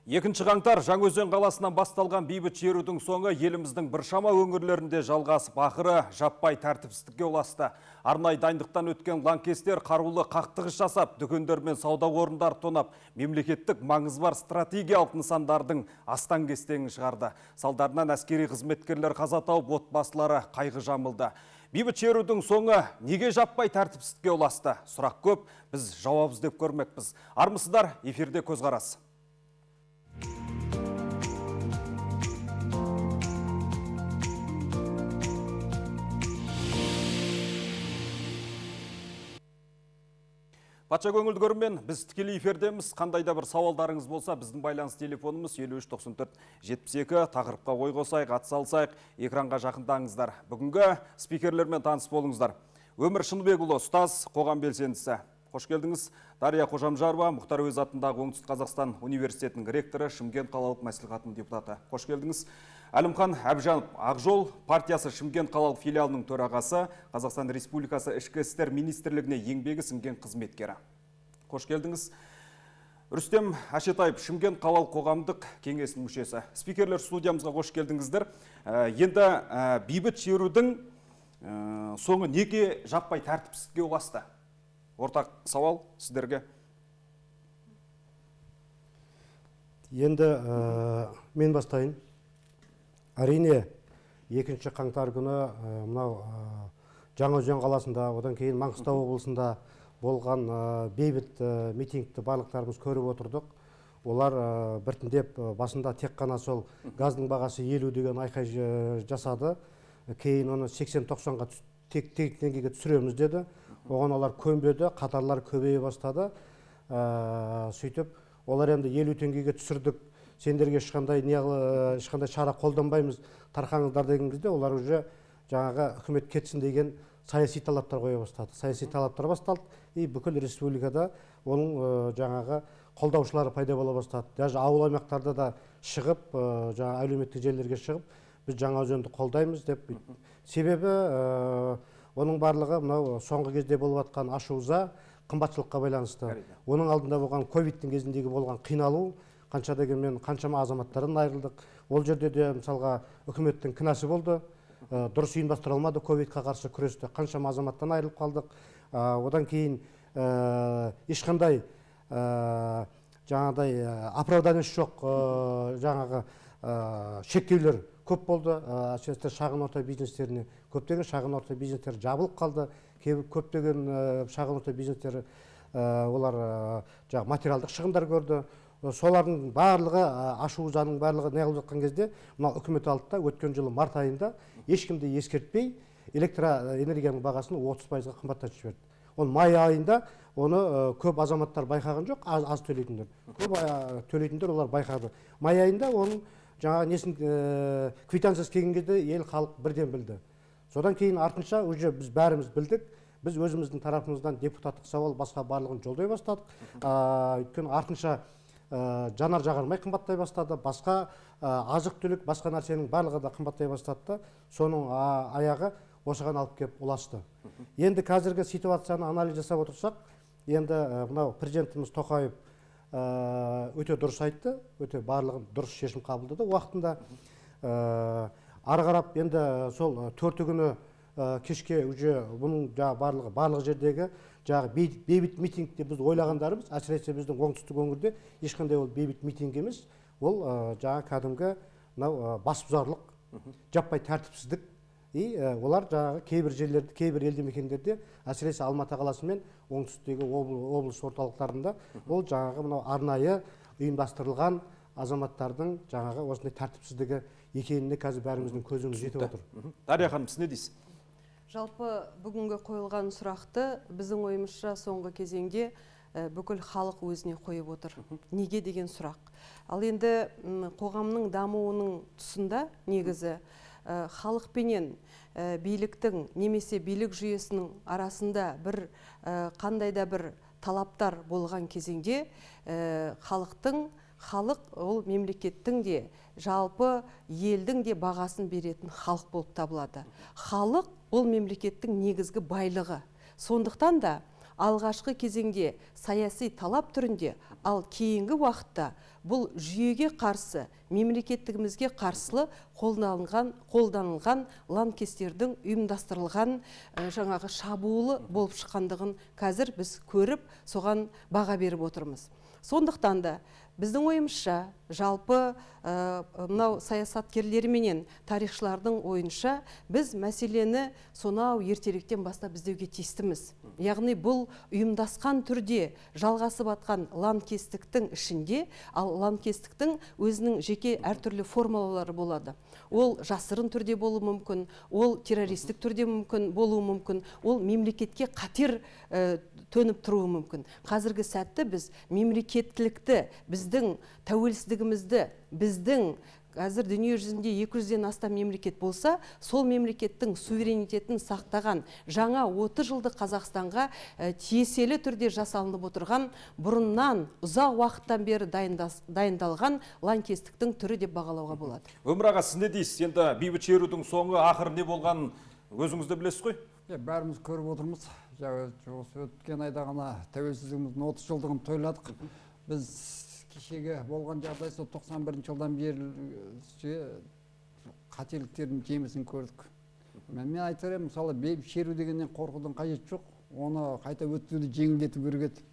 2 қаңтар Жаңаөзен қаласынан басталған бейбіт шерудің соңы еліміздің біршама өңірлерінде жалғасып, ақыры жаппай тәртіпсіздікке ұласты. Арнайы дайындықтан өткен лаңкестер қарулы қақтығыс жасап, дүкендер мен сауда орындар тонап, мемлекеттік маңызы бар стратегиялық нысандардың астан-кестеңін шығарды. Салдарынан әскери қызметкерлер қаза тауып, отбасылары қайғы жамылды. Бейбіт шерудің соңы неге жаппай тәртіпсіздікке ұласты? Сұрақ көп, біз жауап іздеп көрмекпіз. Армысыздар, эфирде көзқарас. Патша көңілді көрмен, біз тікелей эфирдеміз. Қандайда бір сауалдарыңыз болса, біздің байланыс телефонымыз 539472, тақырыпқа ой қосайық, атсалсайық, экранға жақындаңыздар. Бүгінгі спикерлермен таныс болыңыздар. Өмір Шыныбекұлы, ұстаз, қоғам белсендісі. Қош келдіңіз. Дария Қожамжарова, Мұхтар Әуезов атындағы Оңтүстік Қазақстан университетінің ректоры, Шымкент қалалық мәслихатының депутаты. Қош келдіңіз. Әлімхан Әбжанов, Ақжол партиясы Шымкент қалалық филиалының төрағасы, Қазақстан Республикасы Ішкі істер министрлігіне еңбегі сіңген қызметкері. Қош келдіңіз. Рүстем Әшетаев, Шымкент қалалық қоғамдық кеңесінің мүшесі. Спикерлер, студиямызға қош келдіңіздер. Енді бейбіт шерудің соңы неге жаппай тәртіпсіздікке ұласты? Ортақ сауал сіздерге. Енді мен бастайын. Әрине, 2 қаңтар күні мынау Жаңаөзен қаласында, одан кейін Маңғыстау облысында болған бейбіт митингті барлықтарымыз көріп отырдық. Олар біртіндеп басында тек қана сол газдың бағасы 50 деген айқай жасады. Кейін оны 80-90-ға теңгеге түсіреміз деді. Оған олар көнбеді, қатарлар көбейе бастады. Сөйтіп, олар енді 50 теңгеге түсірдік, сендерге ешқандай шара қолданбаймыз, тарқаңыздар деген кезде, олар уже жаңағы үкімет кетсін деген саяси талаптар қоя бастады. Саяси талаптар басталды, и бүкіл республикада оның жаңағы қолдаушылары пайда бола бастады. Даже ауыл аймақтарда да шығып, жаңағы әлеуметтік желілерге шығып, біз Жаңаөзенді қолдаймыз деп. Себебі оның барлығы мынау соңғы кезде болып жатқан ашуыза, қымбатшылыққа байланысты. Оның алдында болған ковидтің кезіндегі болған қиналу, қанша дегенмен қаншама азаматтардан айырылдық. Ол жерде де мысалға үкіметтің кінәсі болды. Дұрыс ұйымдастыра алмады ковидқа қарсы күресті. Қаншама азаматтан айырылып қалдық. Одан кейін ешқандай жаңағыдай оправданиясы жоқ жаңағы шектеулер көп болды. Әсіресе шағын орта бизнестеріне көптеген шағын орта бизнестер жабылып қалды. Көптеген шағын орта бизнестер олар жаңағы материалдық шығындар көрді. Солардың барлығы, ашуызаның барлығы неғылып жатқан кезде, мынау үкімет алды да өткен жылы март айында ешкімді ескертпей электроэнергияның бағасын 30%-ға қымбаттатып жіберді. Ол май айында оны көп азаматтар байқаған жоқ, аз төлейтіндер. Көп төлейтіндер олар байқады. Май айында оның жаңағы несін квитанциясы келген кезде ел халық бірден білді. Содан кейін артынша уже біз бәріміз білдік. Біз өзіміздің тарапымыздан депутаттық сауал басқа барлығын жолдай бастадық. Өйткені артынша жанар жағармай қымбаттай бастады, басқа азық түлік, басқа нәрсенің барлығы да қымбаттай бастады. Соның аяғы осыған алып кеп ұласты. Енді қазіргі ситуацияны анализ жасап отырсақ, енді мынау президентіміз Тоқаев өте дұрыс айтты, өте барлығын дұрыс шешім қабылдады уақытында. Ары қарап енді сол 4 күні кешке уже бұның барлық жердегі бейбіт митингте біз ойлағандарымыз, әсіресе біздің оңтүстік өңірде ешқандай ол бейбіт митинг емес, ол жаңа кәдімгі басбұзарлық, жаппай тәртіпсіздік. Олар жаңағы кейбір жерлерде, кейбір елді мекендерде, әсіресе Алматы қаласы мен оңтүстіктегі облыс орталықтарында ол жаңағы мынау арнайы ұйымдастырылған азаматтардың жаңағы осындай тәртіпсіздігі екеніне қазір бәріміздің көзіміз жетіп отыр. Дария ханым, сіз не дейсіз? Жалпы бүгінгі қойылған сұрақты біздің ойымызша соңғы кезеңде бүкіл халық өзіне қойып отыр. Неге деген сұрақ. Ал енді қоғамның дамуының тұсында негізі халықпенен биліктің немесе билік жүйесінің арасында бір қандай да бір талаптар болған кезеңде халық ол мемлекеттің де жалпы елдің де бағасын беретін халық болып табылады. Халық ол мемлекеттің негізгі байлығы. Сондықтан да алғашқы кезеңде саяси талап түрінде, ал кейінгі уақытта бұл жүйеге қарсы, мемлекеттігімізге қарсылы қолданылған лаңкестердің ұйымдастырылған жаңағы шабуылы болып шыққандығын қазір біз көріп, соған баға беріп отырмыз. Сондықтан да біздің ойымызша, жалпы мынау саясаткерлері менен тарихшылардың ойынша, біз мәселені сонау ертеректен бастап іздеуге тиістіміз. Яғни бұл ұйымдасқан түрде жалғасып атқан лаңкестіктің ішінде, ал лаңкестіктің өзінің жеке әртүрлі формалары болады. Ол жасырын түрде болуы мүмкін, ол террористік түрде болуы мүмкін, ол мемлекетке қатер төніп тұруы мүмкін. Қазіргі сәтті біз мемлекеттілікті, біздің тәуелсіздігімізді, біздің қазір дүние жүзінде 200-ден астам мемлекет болса, сол мемлекеттің суверенитетін сақтаған жаңа 30 жылдық Қазақстанға тиеселі түрде жасалынып отырған, бұрыннан ұзақ уақыттан бері дайындалған лаңкестіктің түрі деп бағалауға болады. Өмір аға, сіз не дейсіз? Енді бейбіт шерудің соңы ақыры не болғанын өзіңіз де білесіз ғой? Бәріміз көріп отырмыз. Осы өткен айда ғана тәуелсіздігіміздің 30 жылдығын тойладық. Біз кешегі болған жағдай сол 91 жылдан бері қателіктердің жемісін көрдік. Мен айтар едім, мысалы бейбіт шеру дегеннен қорқудың қажеті жоқ. Оны қайта өтуді жеңілдету керек еді.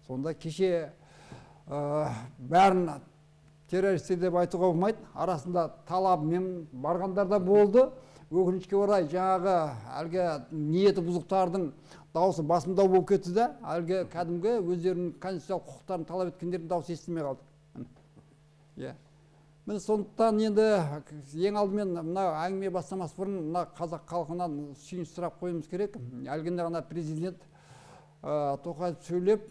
Сонда кеше бәрін террористер деп айтуға болмайды. Арасында талабымен барғандар да болды. Өкінішке орай жаңағы әлгі ниеті бұзықтардың дауысы басымдау болып кетті де, әлгі кәдімгі өздерінің конституциялық құқықтарын талап еткендердің дауысы естілмей қалды. Міне сондықтан енді ең алдымен мына әңгіме бастамас бұрын мына қазақ халқынан сүйініш сұрап қоюымыз керек. Әлгінде ғана президент Тоқаев сөйлеп,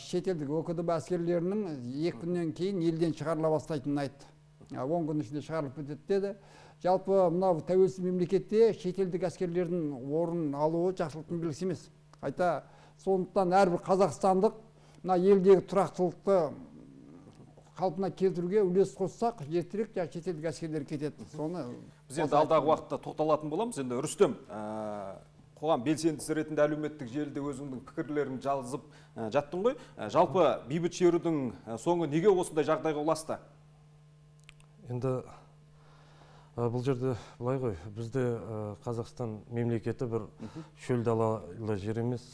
шетелдік ОКДБ әскерлерінің 2 күннен кейін елден шығарыла бастайтынын айтты. 10 күн ішінде шығарылып кетеді деді. Жалпы мынау тәуелсіз мемлекетте шетелдік әскерлердің орын алуы жақсылықтың белгісі емес. Қайта сондықтан әрбір қазақстандық мына елдегі тұрақтылықты қалпына келтіруге үлес қоссақ, ертерек шетелдік әскерлер кетеді. Соны біз енді алдағы уақытта тоқталатын боламыз. Енді Рүстем, қоғам белсендісі ретінде әлеуметтік желіде өзіңнің пікірлерін жазып жаттың ғой. Жалпы бейбіт шерудің соңы неге осындай жағдайға ұласты? Енді бұл жерде былай ғой, бізде Қазақстан мемлекеті бір шөл далалы жер емес,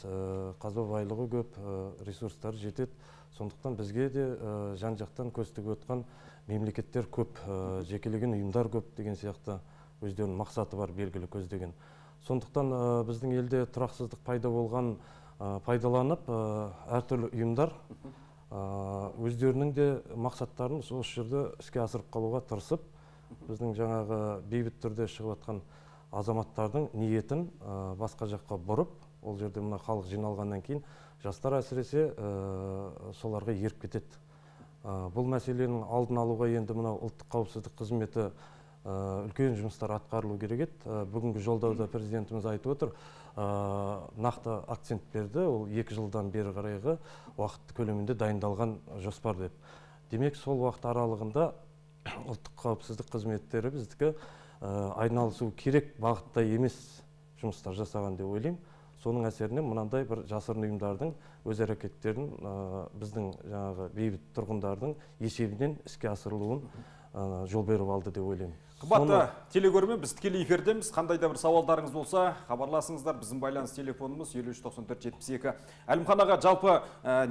қазба байлығы көп, ресурстары жетеді. Сондықтан бізге де жан-жақтан көз тігіп отқан мемлекеттер көп, жекелеген ұйымдар көп деген сияқты өздерінің мақсаты бар, белгілі көздеген. Сондықтан біздің елде тұрақсыздық пайда болған пайдаланып, әртүрлі ұйымдар өздерінің де мақсаттарын осы жерде іске асырып қалуға тырысып, біздің жаңағы бейбіт түрде шығып жатқан азаматтардың ниетін басқа жаққа бұрып, ол жерде мына халық жиналғаннан кейін жастар әсіресе соларға еріп кетеді. Бұл мәселенің алдын алуға енді мына ұлттық қауіпсіздік қызметі үлкен жұмыстар атқарылу керек еді. Бүгінгі жолдауда президентіміз айтып отыр, нақты акцент берді, ол 2 жылдан бері қарайғы уақыт көлемінде дайындалған жоспар деп. Демек, сол уақыт аралығында ұлттық қауіпсіздік қызметтері біздікі айналысу керек бағытта емес жұмыстар жасаған деп ойлаймын. Соның әсерінен мынандай бір жасырын ұйымдардың өз әрекеттерін біздің жаңағы бейбіт тұрғындардың есебінен іске асырылуын жол беріп алды деп ойлаймын. Қымбатты телекөрермен, біз тікелей эфирдеміз. Қандай да бір сауалдарыңыз болса, хабарласыңыздар. Біздің байланыс телефонымыз 73-94-72. Әлімхан аға, жалпы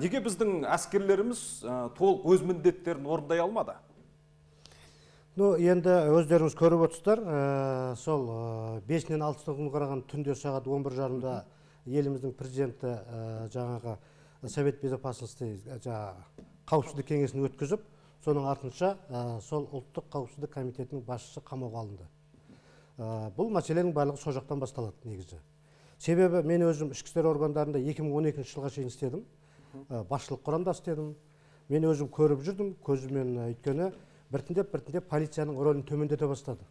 неге біздің әскерлеріміз толық өз міндеттерін орындай алмады? Енді өздеріңіз көріп отырсыздар, сол 5-нен 6 күн қараған түнде сағат 11:30-да еліміздің президенті жаңағы Совет Безопасности қауіпсіздік кеңесін өткізіп, соның артынша сол ұлттық қауіпсіздік комитетінің басшысы қамауға алынды. Бұл мәселенің барлығы сол жақтан басталады негізі. Себебі мен өзім ішкі істер органдарында 2012 жылға шейін істедім, басшылық құрамда істедім. Мен өзім көріп жүрдім, көзімен өйткені біртіндеп полицияның рөлін төмендете бастады.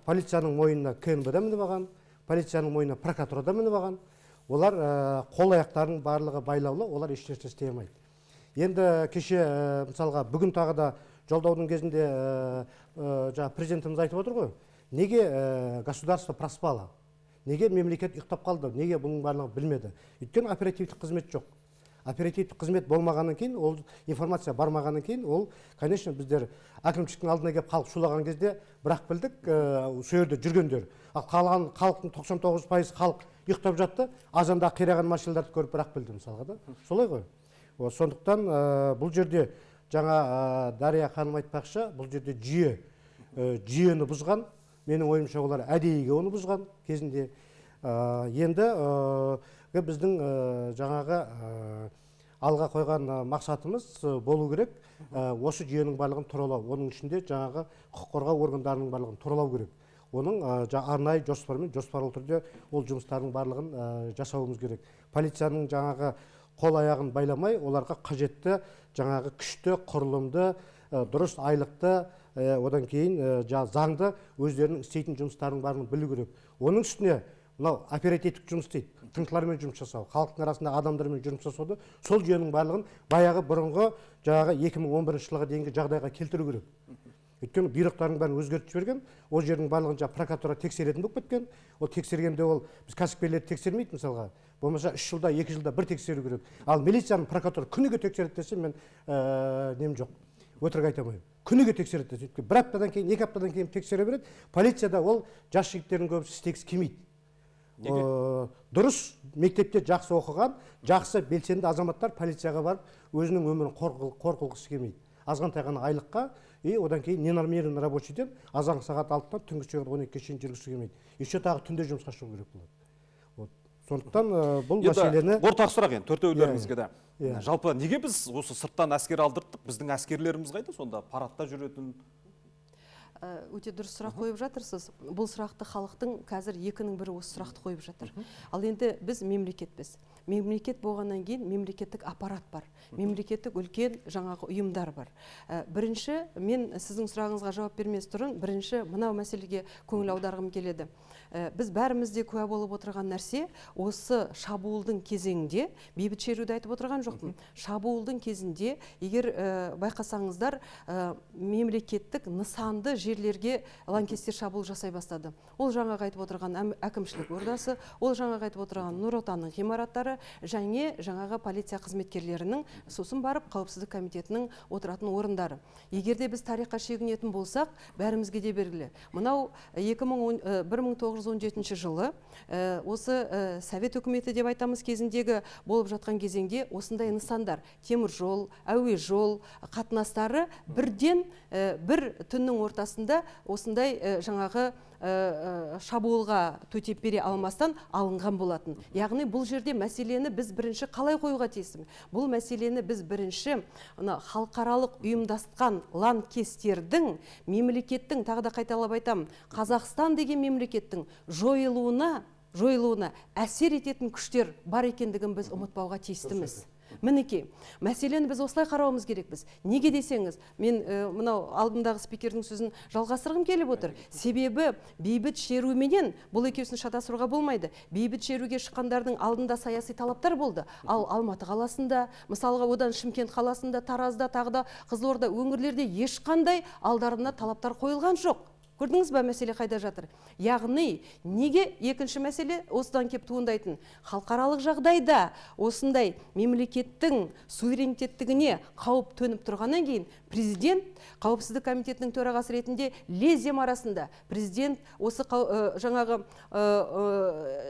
Полицияның мойнына КНБ-да мініп алған, полицияның мойнына прокуратурада мініп алған. Олар қол аяқтарының барлығы байлаулы, олар ешнәрсе істей алмайды. Енді кеше мысалға бүгін тағы да жолдаудың кезінде президентіміз айтып отыр ғой, неге государство проспало? Неге мемлекет ұйықтап қалды? Неге бұның барлығын білмеді? Өйткені оперативтік қызмет жоқ. Оперативтік қызмет болмағаннан кейін, ол информация бармағаннан кейін, ол, конечно, біздер әкімшіліктің алдына келіп халық шулаған кезде бірақ білдік, сол жерде жүргендер. Ал қалған халықтың 99% халық ұйықтап жатты, азанда қираған машиналарды көріп бірақ білді мысалға да. Солай ғой. Сондықтан бұл жерде жаңа Дария ханым айтпақшы, бұл жерде жүйені бұзған. Менің ойымша олар әдейіге оны бұзған кезінде. Енді біздің жаңағы алға қойған мақсатымыз болу керек. Осы жүйенің барлығын туралау. Оның ішінде жаңағы құқық қорғау органдарының барлығын туралау керек. Оның арнайы жоспармен, жоспарлы түрде ол жұмыстардың барлығын жасауымыз керек. Полицияның жаңағы қол аяғын байламай, оларға қажетті жаңағы күшті, құрылымды, дұрыс айлықты, одан кейін заңды өздерінің істейтін жұмыстарын барын білу керек. Оның үстіне мынау оперативтік жұмыс дейді, тыңшылармен жұмыс жасау, халықтың арасында адамдармен жұмыс жасауды, сол жүйенің барлығын баяғы бұрынғы жаңағы 2011 жылға дейінгі жағдайға келтіру керек. Өйткені бұйрықтардың бәрін өзгертіп жіберген, ол жердің барлығын прокуратура тексеретін болып кеткен. Ол тексергенде ол біз кәсіпкерлерді тексермейді мысалға. Болмаса 3 жылда, 2 жылда бір тексеру керек. Ал милицияның прокуратура күніге тексереді десе мен нем жоқ. Өтірік айта алмаймын. Күніге тексереді десе, бір аптадан кейін, 2 аптадан кейін тексере береді. Полицияда ол жас жігіттердің көбісі істегісі келмейді. Дұрыс мектепте жақсы оқыған, жақсы белсенді азаматтар полицияға барып, өзінің өмірін қорқылғысы келмейді. Азғантай ғана айлыққа, одан кейін ненормированный рабочийден азан сағат 6-тан түнгі сағат 12-ге шейін жүргісі келмейді. Еще тағы түнде жұмысқа шығу керек болады. Сондықтан бұл мәселені... Ортақ сұрақ енді, төртеулеріңізге де. Жалпы неге біз осы сырттан әскер алдырттық? Біздің әскерлеріміз қайда сонда? Парадта жүретін? Өте дұрыс сұрақ қойып жатырсыз. Бұл сұрақты халықтың қазір екінің бірі осы сұрақты қойып жатыр. Ал енді біз мемлекетпіз. Мемлекет болғаннан кейін мемлекеттік аппарат бар. Мемлекеттік үлкен жаңағы ұйымдар бар. Бірінші, мен сіздің сұрағыңызға жауап бермес тұрын, бірінші мынау мәселеге көңіл аударғым келеді. Біз бәрімізде куә болып отырған нәрсе, осы шабуылдың кезеңде, бейбіт шеруді айтып отырған жоқпын, шабуылдың кезінде, егер байқасаңыздар, мемлекеттік нысанды жерлерге лаңкестер шабуыл жасай бастады. Ол жаңағы айтып отырған әкімшілік ордасы, ол жаңағы айтып отырған Нұр Отанның ғимараттары, және жаңағы полиция қызметкерлерінің, сосын барып қауіпсіздік комитетінің отыратын орындары. Егерде біз тарихқа шегінетін болсақ, бәрімізге де белгілі. Мынау 1917 жылы осы Совет үкіметі деп айтамыз кезіндегі болып жатқан кезеңде осындай нысандар, темір жол, әуе жол қатынастары бірден бір түннің ортасында осындай жаңағы шабуылға төтеп бере алмастан алынған болатын. Яғни бұл жерде мәселені біз бірінші қалай қоюға тиіспіз? Бұл мәселені біз бірінші халықаралық ұйымдасқан лаңкестердің, мемлекеттің, тағы да қайталап айтамын, Қазақстан деген мемлекеттің жойылуына әсер ететін күштер бар екендігін біз ұмытпауға тиістіміз. Мінекей, мәселені біз осылай қарауымыз керекпіз. Неге десеңіз, мен мынау алдымдағы спикердің сөзін жалғастырғым келіп отыр. Себебі бейбіт шеруменен бұл екеусін шатастыруға болмайды. Бейбіт шеруге шыққандардың алдында саяси талаптар болды. Ал Алматы қаласында, мысалға одан Шымкент қаласында, Таразда, тағы да Қызылорда өңірлерде ешқандай алдарына талаптар қойылған жоқ. Көрдіңіз бе мәселе қайда жатыр? Яғни, неге екінші мәселе осыдан кеп туындайтын? Халықаралық жағдайда осындай мемлекеттің суверенитеттігіне қауіп төніп тұрғаннан кейін президент қауіпсіздік комитетінің төрағасы ретінде лезем арасында президент осы жаңағы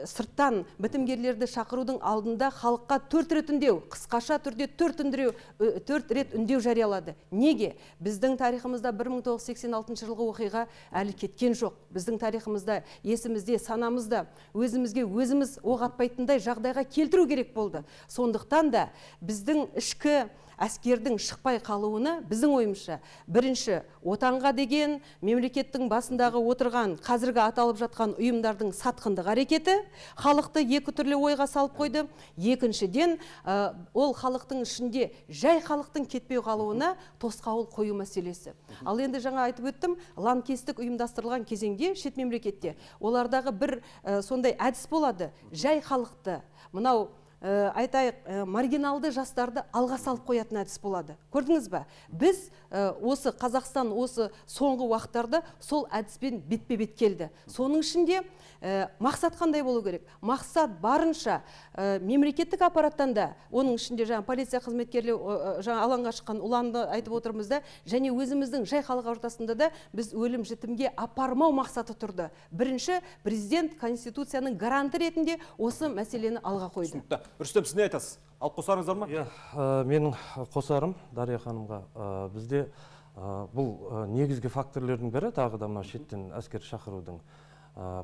сырттан бітімгерлерді шақырудың алдында халыққа 4 рет үндеу, қысқаша түрде 4 рет үндеу жариялады. Неге? Біздің тарихымызда 1986 жылғы оқиға әлі кеткен жоқ. Біздің тарихымызда, есімізде, санамызда өзіміз оқ атпайтындай жағдайға келтіру керек болды. Сондықтан да біздің ішкі әскердің шықпай қалуына біздің ойымызша бірінші отанға деген мемлекеттің басындағы отырған қазіргі аталып жатқан ұйымдардың сатқындық әрекеті халықты екі түрлі ойға салып қойды. Екіншіден ол халықтың ішінде жай халықтың кетпей қалуына тосқауыл қою мәселесі. Ал енді жаңа айтып өттім, лаңкестік ұйымдастырылған кезеңде шет мемлекетте олардағы бір сондай әдіс болады. Жай халықты мынау айтайық, маргиналды жастарды алға салып қоятын әдіс болады. Көрдіңіз бе? Біз осы Қазақстан осы соңғы уақыттарда сол әдіспен бетпе-бет келді. Соның ішінде мақсат қандай болу керек? Мақсат барынша мемлекеттік аппараттан да, оның ішінде жаңа полиция қызметкерлері жаңа алаңға шыққан ұланды айтып отырмыз да, және өзіміздің жай халық ортасында да біз өлім жітімге апармау мақсаты тұрды. Бірінші, президент Конституцияның гаранты ретінде осы мәселені алға қойды. Рүстем, сіз не айтасыз? Алып қосарыңыздар ма? Менің қосарым Дария ханымға, бізде бұл негізгі факторлердің бірі, тағы да мына шеттен әскер шақырудың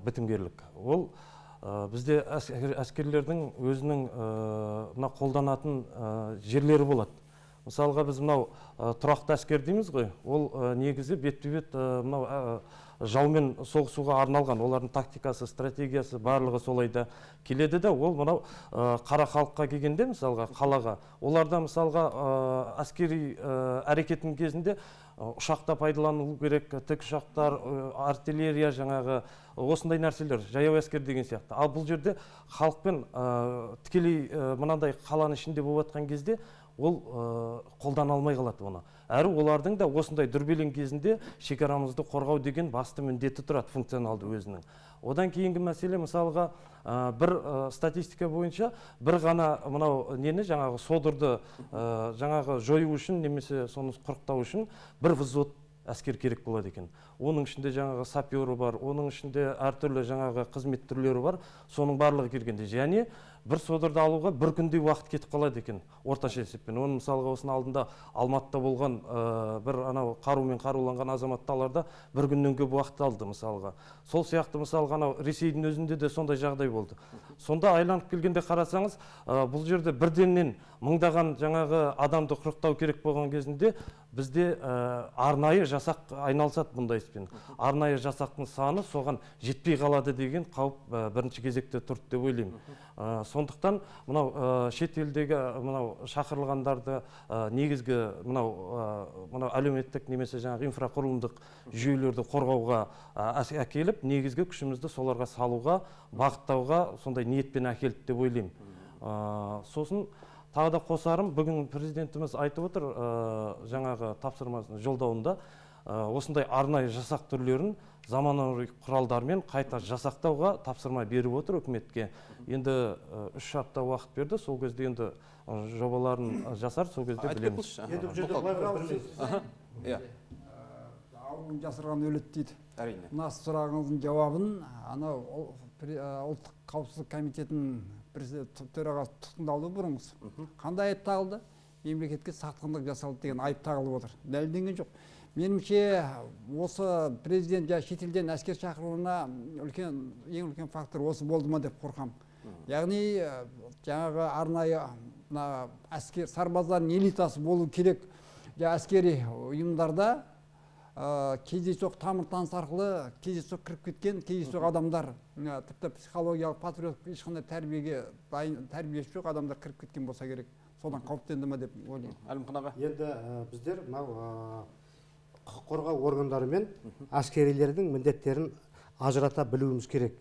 бітімгерлік. Ол бізде әскерлердің өзінің қолданатын жерлері болады. Мысалға біз мынау тұрақты әскер дейміз ғой, ол негізі бетпе-бет жаумен соғысуға арналған, олардың тактикасы, стратегиясы барлығы солайда келеді де, ол мынау қара халыққа келгенде, мысалға қалаға, оларда мысалға әскери әрекеттің кезінде ұшақта пайдаланылу керек, тік ұшақтар, артиллерия, жаңағы осындай нәрселер, жаяу әскер деген сияқты. Ал бұл жерде халықпен тікелей мынандай қаланың ішінде болып жатқан кезде ол қолдана алмай қалады оны. Әрі олардың да осындай дүрбелең кезінде шекарамызды қорғау деген басты міндеті тұрады, функционалды өзінің. Одан кейінгі мәселе, мысалға бір статистика бойынша бір ғана мынау нені жаңағы содырды жаңағы жою үшін немесе соны құрықтау үшін бір взвод әскер керек болады екен. Оның ішінде жаңағы сапері бар, оның ішінде әртүрлі жаңағы қызмет түрлері бар, соның барлығы келгенде. Және бір содырды алуға бір күндей уақыт кетіп қалады екен, орташа есеппен. Оның мысалға осының алдында Алматыда болған бір анау қарумен қаруланған азаматталарда бір күннен көп уақыт алды мысалға. Сол сияқты мысалға анау Ресейдің өзінде де сондай жағдай болды. Сонда айланып келгенде қарасаңыз, бұл жерде бірденнен мыңдаған жаңағы адамды құрықтау керек болған кезінде бізде арнайы жасақ айналысады бұндай іспен. Арнайы жасақтың саны соған жетпей қалады деген қауіп бірінші кезекте тұрды деп ойлаймын. Сондықтан мынау шет елдегі мынау шақырылғандарды негізгі мынау әлеуметтік немесе жаңағы инфрақұрылымдық жүйелерді қорғауға әкеліп, негізгі күшімізді соларға салуға, бағыттауға сондай ниетпен әкелді деп ойлаймын. Сосын тағы да қосарым, бүгін президентіміз айтып отыр жаңағы тапсырмасының жолдауында, осындай арнайы жасақ түрлерін заманауи құралдармен қайта жасақтауға тапсырма беріп отыр үкіметке. Енді 3 апта уақыт берді, сол кезде енді жобаларын жасар, сол кезде білеміз. Ауылын жасырған өледі дейді. Әрине. Мына сұрағыңыздың жауабын анау ұлттық қауіпсіздік комитетінің төрағасы тұтқындалды бұрынғысы. Қандай айып тағылды? Мемлекетке сатқындық жасалды деген айып тағылып отыр. Дәлелденген жоқ. Меніңше осы президент шетелден әскер шақыруына ең үлкен фактор осы болды ма деп қорқам. Яғни жаңағы арнайы әскер сарбаздардың элитасы болу керек. Әскери ұйымдарда кездейсоқ тамыр таныс арқылы кездейсоқ кіріп кеткен кездейсоқ адамдар, тіпті психологиялық патриоттық ешқандай тәрбиесі жоқ адамдар кіріп кеткен болса керек. Содан қауіптенді ме деп ойлаймын. Әлімхан аға. Енді біздер мынау құқық қорғау органдары мен әскерилердің міндеттерін ажырата білуіміз керек.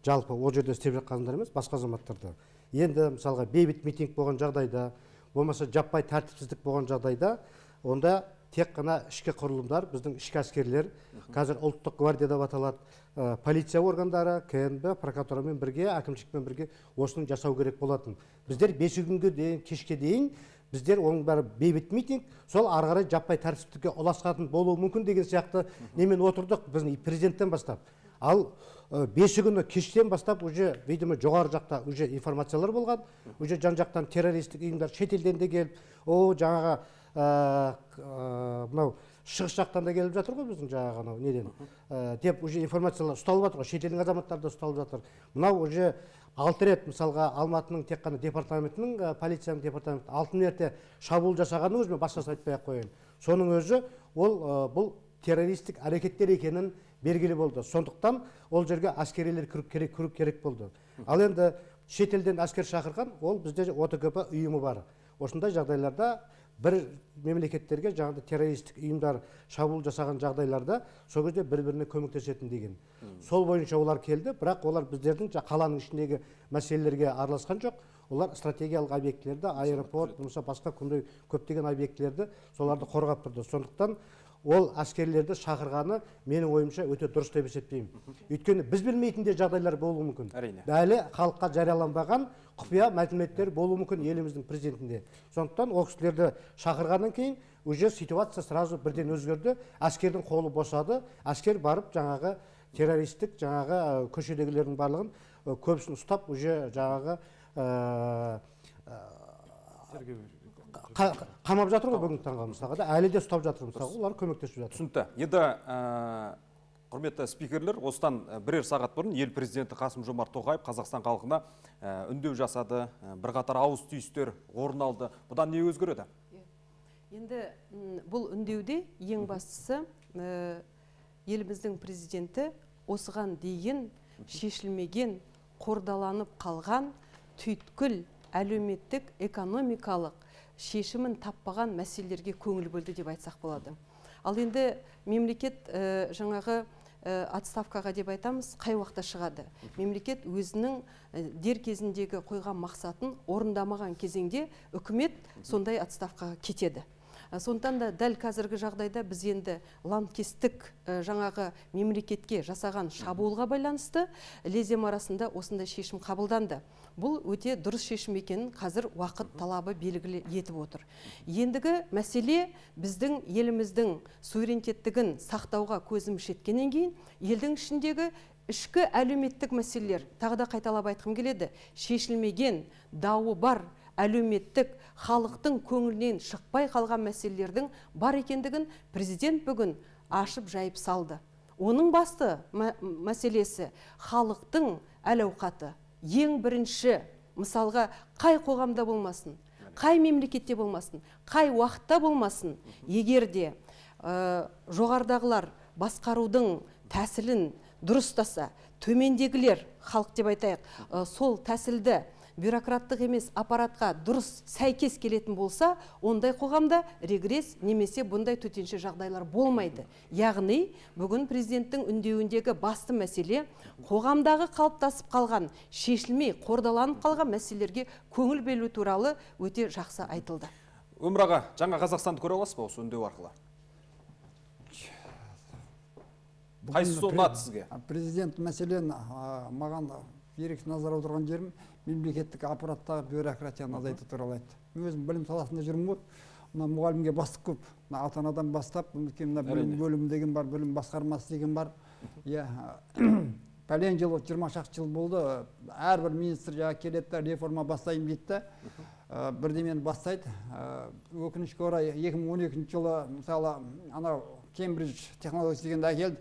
Жалпы ол жерде істеп жатқандар емес, басқа азаматтарда. Енді мысалға бейбіт митинг болған жағдайда, болмаса жаппай тәртіпсіздік болған жағдайда, онда тек қана ішкі құрылымдар, біздің ішкі әскерлер, қазір ұлттық гвардия деп аталады, полиция органдары, КНБ, прокуратурамен бірге, әкімшілікпен бірге осыны жасау керек болатын. Біздер 5 күнге дейін, кешке дейін біздер оның бәрі бейбіт митинг, сол ары қарай жаппай тәртіпсіздікке ұласатын болуы мүмкін деген сияқты немен отырдық біздің президенттен бастап. Ал 5 күні кештен бастап уже, видимо, жоғары жақта уже информациялар болған, уже жан жақтан террористік ұйымдар шетелден де келіп, жаңағы мынау шығыс жақтан да келіп жатыр ғой біздің жаңағы неден деп уже информациялар ұсталып жатыр ғой, шетелдің азаматтары да ұсталып жатыр. Мынау уже 6 рет мысалға Алматының тек қана департаментінің, полицияның департаменті 6 мерте шабуыл жасағанның өзімен басқасын айтпай-ақ қояйын. Соның өзі бұл террористік әрекеттер екенін белгілі болды. Сондықтан ол жерге әскерилер кіру керек болды. Ал енді шетелден әскер шақырған, ол бізде ОТКП ұйымы бар. Осындай жағдайларда бір мемлекеттерге жаңағы террористік ұйымдар шабуыл жасаған жағдайларда сол кезде бір-біріне көмектесетін деген. Сол бойынша олар келді, бірақ олар біздердің қаланың ішіндегі мәселелерге араласқан жоқ. олар стратегиялық объектілерді, аэропорт, басқа күнде көптеген объектілерді соларды қорғап тұрды. Сондықтан ол әскерлерді шақырғаны менің ойымша өте дұрыс деп есептеймін. Өйткені біз білмейтін де жағдайлар болуы мүмкін. Әрине. Әлі халыққа жарияланбаған құпия мәліметтер болуы мүмкін еліміздің президентінде. Сондықтан ол кісілерді шақырғаннан кейін уже ситуация сразу бірден өзгерді. Әскердің қолы босады. Әскер барып жаңағы террористік жаңағы көшедегілердің барлығын көбісін ұстап уже жаңағы қамап жатыр ғой бүгінгі таңға мысалға да, әлі де ұстап жатыр мысалға, олар көмектесіп жатыр. Түсінікті. Енді құрметті спикерлер, осыдан бірер сағат бұрын ел президенті Қасым-Жомарт Тоқаев Қазақстан халқына үндеу жасады, бірқатар ауыз түйістер орын алды. Бұдан не өзгереді? Енді бұл үндеуде ең бастысы еліміздің президенті осыған дейін шешілмеген, қордаланып қалған түйткіл әлеуметтік, экономикалық шешімін таппаған мәселелерге көңіл бөлді деп айтсақ болады. Ал енді мемлекет жаңағы отставкаға деп айтамыз, қай уақытта шығады. Мемлекет өзінің дер кезіндегі қойған мақсатын орындамаған кезеңде үкімет сондай отставкаға кетеді. Сондықтан да дәл қазіргі жағдайда біз енді лаңкестік жаңағы мемлекетке жасаған шабуылға байланысты лезем арасында осындай шешім қабылданды. Бұл өте дұрыс шешім екенін қазір уақыт талабы белгілі етіп отыр. Ендігі мәселе біздің еліміздің суверенитеттігін сақтауға көзіміз жеткеннен кейін елдің ішіндегі ішкі әлеуметтік мәселелер, тағы да қайталап айтқым келеді, шешілмеген, дауы бар әлеуметтік халықтың көңілінен шықпай қалған мәселелердің бар екендігін президент бүгін ашып жайып салды. Оның басты мәселесі халықтың әл-ауқаты. Ең бірінші, мысалға, қай қоғамда болмасын, қай мемлекетте болмасын, қай уақытта болмасын, егерде жоғардағылар басқарудың тәсілін дұрыстаса, төмендегілер, халық деп айтайық, сол тәсілді бюрократтық емес аппаратқа дұрыс сәйкес келетін болса, ондай қоғамда регресс немесе бұндай төтенше жағдайлар болмайды. Яғни, бүгін президенттің үндеуіндегі басты мәселе қоғамдағы қалыптасып қалған, шешілмей, қордаланып қалған мәселелерге көңіл бөлу туралы өте жақсы айтылды. Өмір аға, жаңа Қазақстанды көре аласыз ба осы үндеу арқылы? Қайсысы ұнады сізге? Президент мәселен маған ерекше назар аударған жерім мемлекеттік аппараттағы бюрократияны азайту туралы айтты. Мен өзім білім саласында жүрмін ғой. Мына мұғалімге бастық көп. Мына ата-анадан бастап, мына білім бөлімі деген бар, білім басқармасы деген бар. Иә, пәлен жыл, 20 шақты жыл болды. Әрбір министр жаңа келеді, реформа бастайын дейді. Бірдемені бастайды. Өкінішке орай 2012 жылы мысалы анау Кембридж технологиясы дегенді әкелді.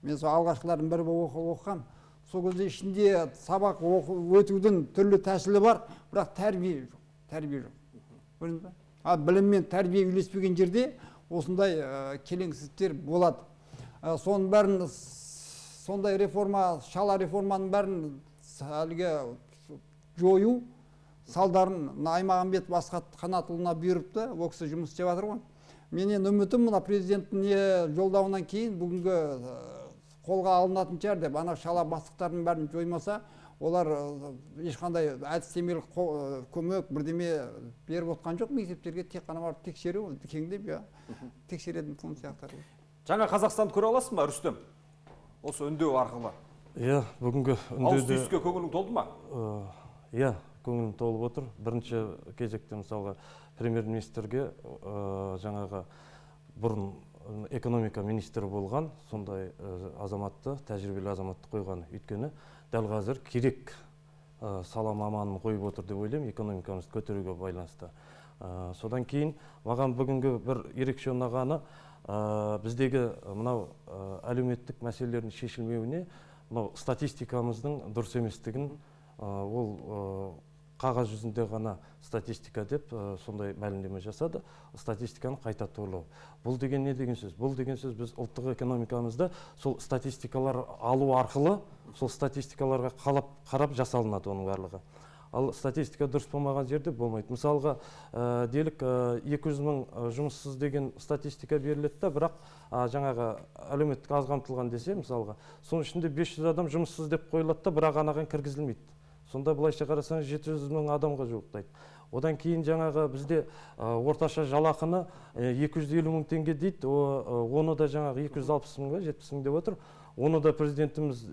Мен сол алғашқылардың бірі оқыған. Сол кезде ішінде сабақ өтудің түрлі тәсілі бар, бірақ тәрбие жоқ. Білім мен тәрбие үйлеспеген жерде осындай келеңсіздіктер болады. Соның бәрін, сондай реформа, шала реформаның бәрін әлгі жою салдарын Аймағамбетов Асхат Қанатұлына бұйырыпты, ол кісі жұмыс істеп жатыр ғой. Менен үмітім мына президенттің жолдауынан кейін бүгінгі қолға алынатын шығар деп, ана шала бастықтардың бәрін жоймаса, олар ешқандай әдістемелік көмек бірдеме беріп отқан жоқ. Мектептерге тек қана барып тексеру, кеңдеп тексеретін функциялар. Жаңа Қазақстанды көре аласыз ба, Рүстем? Осы үндеу арқылы. Иә, бүгінгі үндеуде... Ауыз түйіске көңілің толды ма? Иә, көңілім толып отыр. Бірінші кезекте мысалға премьер-министрге жаңағы бұрын экономика министрі болған, сондай азаматты, тәжірибелі азаматты қойған. Өйткені дәл қазір керек сала маманын қойып отыр деп ойлаймын, экономикамызды көтеруге байланысты. Содан кейін маған бүгінгі бір ерекше ұнағаны біздегі мынау әлеуметтік мәселелердің шешілмеуіне мынау статистикамыздың дұрыс еместігін ол қағаз жүзінде ғана статистика деп сондай мәлімдеме жасады. Статистиканы қайта торлау. Бұл деген не деген сөз? Бұл деген сөз біз ұлттық экономикамызда сол статистикалар алу арқылы, сол статистикаларға қарап жасалынады оның барлығы. Ал статистика дұрыс болмаған жерде болмайды. Мысалға, делік 200 мың жұмыссыз деген статистика беріледі, бірақ жаңағы әлеуметтік аз қамтылған десе, мысалға, соның ішінде 500 адам жұмыссыз деп қойылады, бірақ анаған кіргізілмейді. сонда былайша қарасаңыз 700 мың адамға жуықтайды. Одан кейін жаңағы бізде орташа жалақыны 250 мың теңге дейді, оны да жаңағы 260 мыңға 70 мың деп отыр. Оны да президентіміз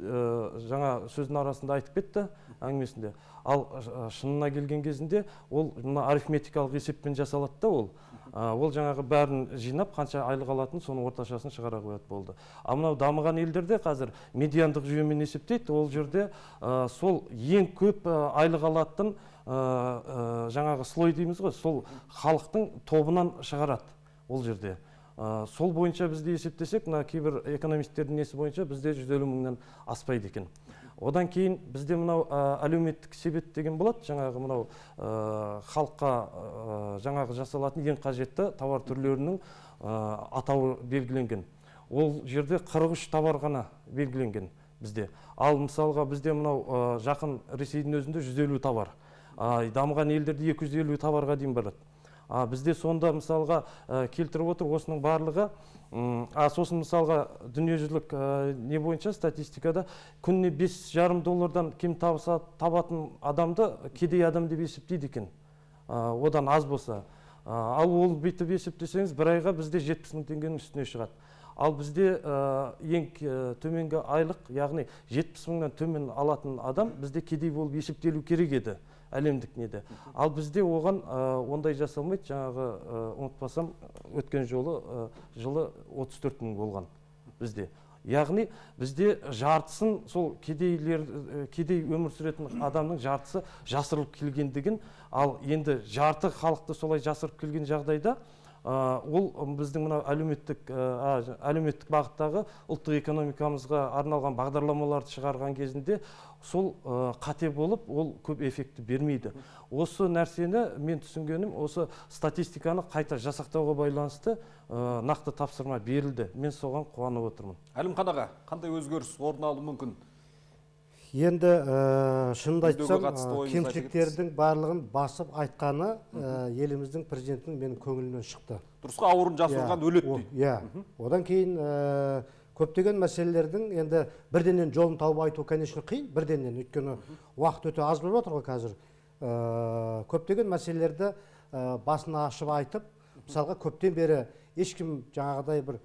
жаңа сөздің арасында айтып кетті әңгімесінде. Ал шынына келген кезінде ол мына арифметикалық есеппен жасалады да ол жаңағы бәрін жинап қанша айлық алатын соның орташасын шығара қояды болды. Ал мынау дамыған елдерде қазір медиандық жүйемен есептейді, ол жерде сол ең көп айлық алатын жаңағы слой дейміз ғой, сол халықтың тобынан шығарады ол жерде. Сол бойынша бізде есептесек, мына кейбір экономистердің несі бойынша бізде 150 мыңнан аспайды екен. Одан кейін бізде мынау әлеуметтік себет деген болады, жаңағы мынау халыққа жаңағы жасалатын ең қажетті товар түрлерінің атауы белгіленген. Ол жерде 43 товар ғана белгіленген бізде. Ал мысалға бізде мынау жақын Ресейдің өзінде 150 товар. Дамыған елдерде 250 товарға дейін барады. Бізде сонда мысалға келтіріп отыр осының барлығы. Сосын мысалға дүниежүзілік не бойынша статистикада күніне $5,5 кем табатын адамды кедей адам деп есептейді екен. Одан аз болса. Ал ол бүйтіп есептесеңіз бір айға бізде 70 мың теңгенің үстіне шығады. Ал бізде ең төменгі айлық, яғни 70 мыңнан төмен алатын адам бізде кедей болып есептелу керек еді әлемдік неде. Ал бізде оған ондай жасалмайды. Жаңағы ұмытпасам, өткен жылы 34 мың болған бізде. Яғни бізде жартысын сол кедей өмір сүретін адамның жартысы жасырылып келгендігін, ал енді жарты халықты солай жасырып келген жағдайда ол біздің мына әлеуметтік бағыттағы ұлттық экономикамызға арналған бағдарламаларды шығарған кезінде сол қате болып, ол көп эффекті бермейді. Осы нәрсені мен түсінгенім, осы статистиканы қайта жасақтауға байланысты нақты тапсырма берілді. Мен соған қуанып отырмын. Әлімхан аға, қандай өзгеріс орын алуы мүмкін? Енді шынымды айтсам, кемшіліктердің барлығын басып айтқаны еліміздің президентінің менің көңілімнен шықты. Дұрысқа ауырын жасырған өледі дейді. Одан кейін көптеген мәселелердің енді бірденен жолын тауып айту, конечно, қиын, бірденен, өйткені уақыт өте аз болып отыр ғой қазір. Көптеген мәселелерді басына ашып айтып, мысалға көптен бері ешкім жаңағыдай бір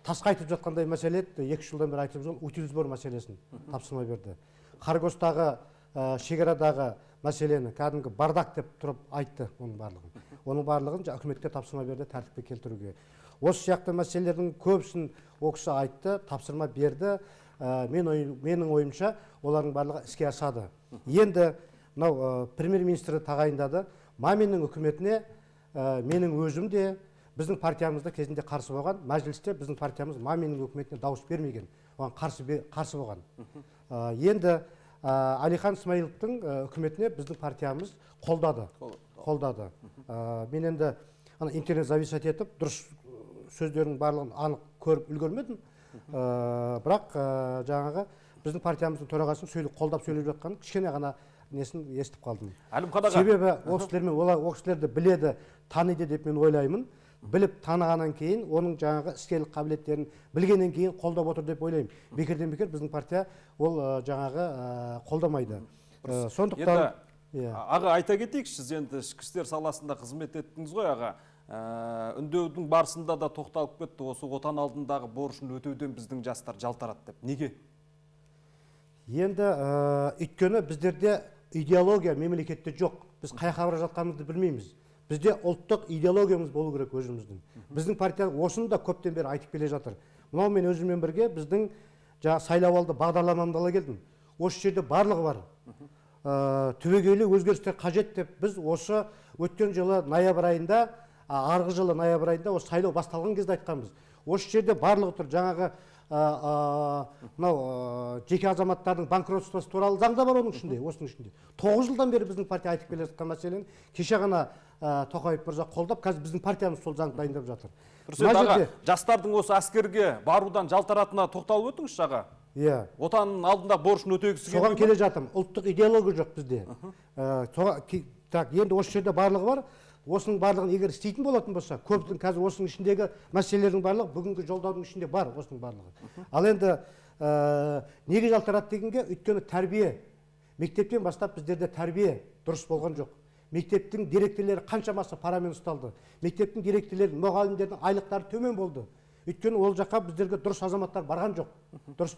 тасқа айтып жатқандай мәселе еді, 2 жылдан бері айтып жүрген утил сбор мәселесін тапсырма берді. Қаргостағы шекарадағы мәселені кәдімгі бардак деп тұрып айтты оның барлығын. Оның барлығын үкіметке тапсырма берді тәртіпке келтіруге. Осы сияқты мәселелердің көбісін ол кісі айтты, тапсырма берді. Менің ойымша олардың барлығы іске асады. Енді мынау премьер-министрі тағайындады. Маминнің үкіметіне менің өзім де біздің партиямызда кезінде қарсы болған, мәжілісте біздің партиямыз Маминнің үкіметіне дауыс бермеген, оған қарсы болған. Енді Әлихан Смайыловтың үкіметіне біздің партиямыз қолдады. Мен енді интернет зависать етіп, дұрыс сөздердің барлығын анық көріп үлгермедім. Бірақ жаңағы біздің партиямыздың төрағасын қолдап сөйлеп жатқанын кішкене ғана несін естіп қалдым. Себебі ол кісілерді біледі, таниды деп мен ойлаймын. Біліп танығаннан кейін, оның жаңағы іскерлік қабілеттерін білгеннен кейін қолдап отыр деп ойлаймын. Бекерден бекер біздің партия ол жаңағы қолдамайды. Сондықтан аға айта кетейік, сіз енді ішкі істер саласында қызмет еттіңіз ғой аға. Үндеудің барысында да тоқталып кетті, осы отан алдындағы борышын өтеуден біздің жастар жалтарады деп. Неге? Енді өйткені біздерде идеология мемлекетте жоқ. Біз қай жаққа бара жатқанымызды білмейміз. Бізде ұлттық идеологиямыз болу керек өзіміздің. Біздің партия осыны да көптен бері айтып келе жатыр. Мынау мен өзіммен бірге біздің сайлауалды бағдарламамды ала келдім. Осы жерде барлығы бар. Түбегейлі өзгерістер қажет деп біз осы өткен жылы ноябрь айында, арғы жылы ноябрь айында осы сайлау басталған кезде айтқанбыз. Осы жерде барлығы тұр. Жаңағы жеке азаматтардың банкротствосы туралы заңда бар оның ішінде, осының ішінде. 9 жылдан бері біздің партия айтып келе жатқан мәселені кеше ғана Тоқаев мырза қолдап, қазір біздің партиямыз сол заңды дайындап жатыр. Жастардың осы әскерге барудан жалтаратына тоқталып өтіңізші аға. Отанның алдында борышын өтегісі соған келе жатырмын. Ұлттық идеология жоқ бізде. Енді осы жерде барлығы бар. Осының барлығын егер істейтін болатын болса, көптің қазір осының ішіндегі мәселелердің барлығы бүгінгі жолдаудың ішінде бар, осының барлығы. Ал енді неге жалтарады дегенге, өйткені тәрбие. Мектептен бастап біздерде тәрбие дұрыс болған жоқ. Мектептің директорлері қаншамасы парамен ұсталды. Мектептің директорлері, мұғалімдердің айлықтары төмен болды. Өйткені ол жаққа біздерге дұрыс азаматтар барған жоқ. Дұрыс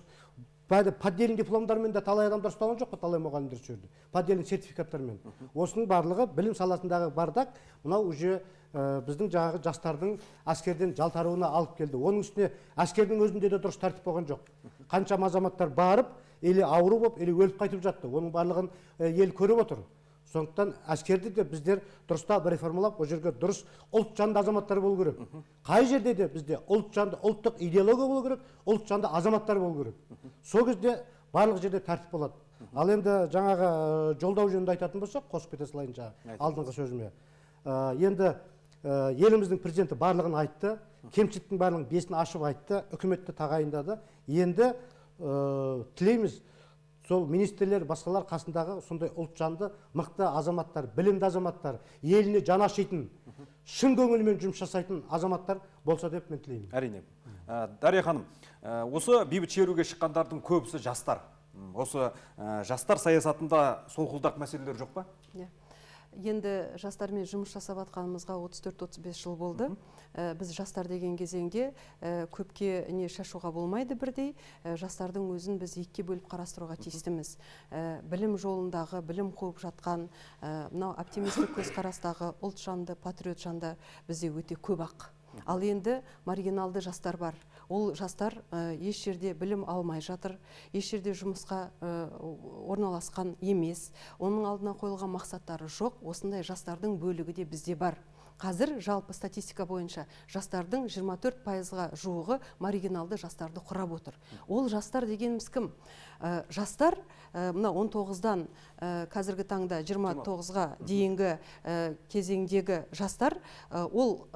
поддельный дипломдармен де талай адамдар ұсталған жоқ па, талай мұғалімдер жүрді. Поддельный сертификаттармен. Осының барлығы білім саласындағы бардак, мынау уже біздің жаңағы жастардың әскерден жалтаруына алып келді. Оның үстіне әскердің өзінде де дұрыс тәртіп болған жоқ. Қаншама азаматтар барып, или ауру болып, или өліп қайтып жатты. Оның барлығын ел көріп отыр. Сондықтан әскерді де біздер дұрыстап реформалап, о жерге дұрыс ұлт жанды азаматтар болу керек. Қай жерде де бізде ұлт жанды, ұлттық идеология болу керек, ұлт жанды азаматтар болу керек. Сол кезде барлық жерде тәртіп болады. Ал енді жаңағы жолдау жөнінде айтатын болсақ, қосып кете салайын жаңағы алдыңғы сөзіме. Енді еліміздің президенті барлығын айтты, кемшіліктің барлығын бесін ашып айтты, үкіметті тағайындады. Енді тілейміз, сол министрлер, басқалар қасындағы сондай ұлт жанды, мықты азаматтар, білімді азаматтар, еліне жан ашитын, шын көңілмен жұмыс жасайтын азаматтар болса деп мен тілеймін. Әрине. Дария ханым, осы бейбіт шеруге шыққандардың көбісі жастар. Осы жастар саясатында солқылдақ мәселелер жоқ па? Енді жастармен жұмыс жасап атқанымызға 34-35 жыл болды. Біз жастар деген кезеңде көпке не шашуға болмайды бірдей. Жастардың өзін біз екіге бөліп қарастыруға тиістіміз. Білім жолындағы, білім қуып жатқан, мынау оптимистік көзқарастағы ұлт жанды, патриот жанды бізде өте көп ақ. Ал енді маргиналды жастар бар. Ол жастар еш жерде білім алмай жатыр, еш жерде жұмысқа орналасқан емес. Оның алдына қойылған мақсаттары жоқ. Осындай жастардың бөлігі де бізде бар. Қазір жалпы статистика бойынша жастардың 24%-ға жуығы маргиналды жастарды құрап отыр. Ол жастар дегеніміз кім? Жастар мына 19-дан қазіргі таңда 29-ға дейінгі кезеңдегі жастар, ол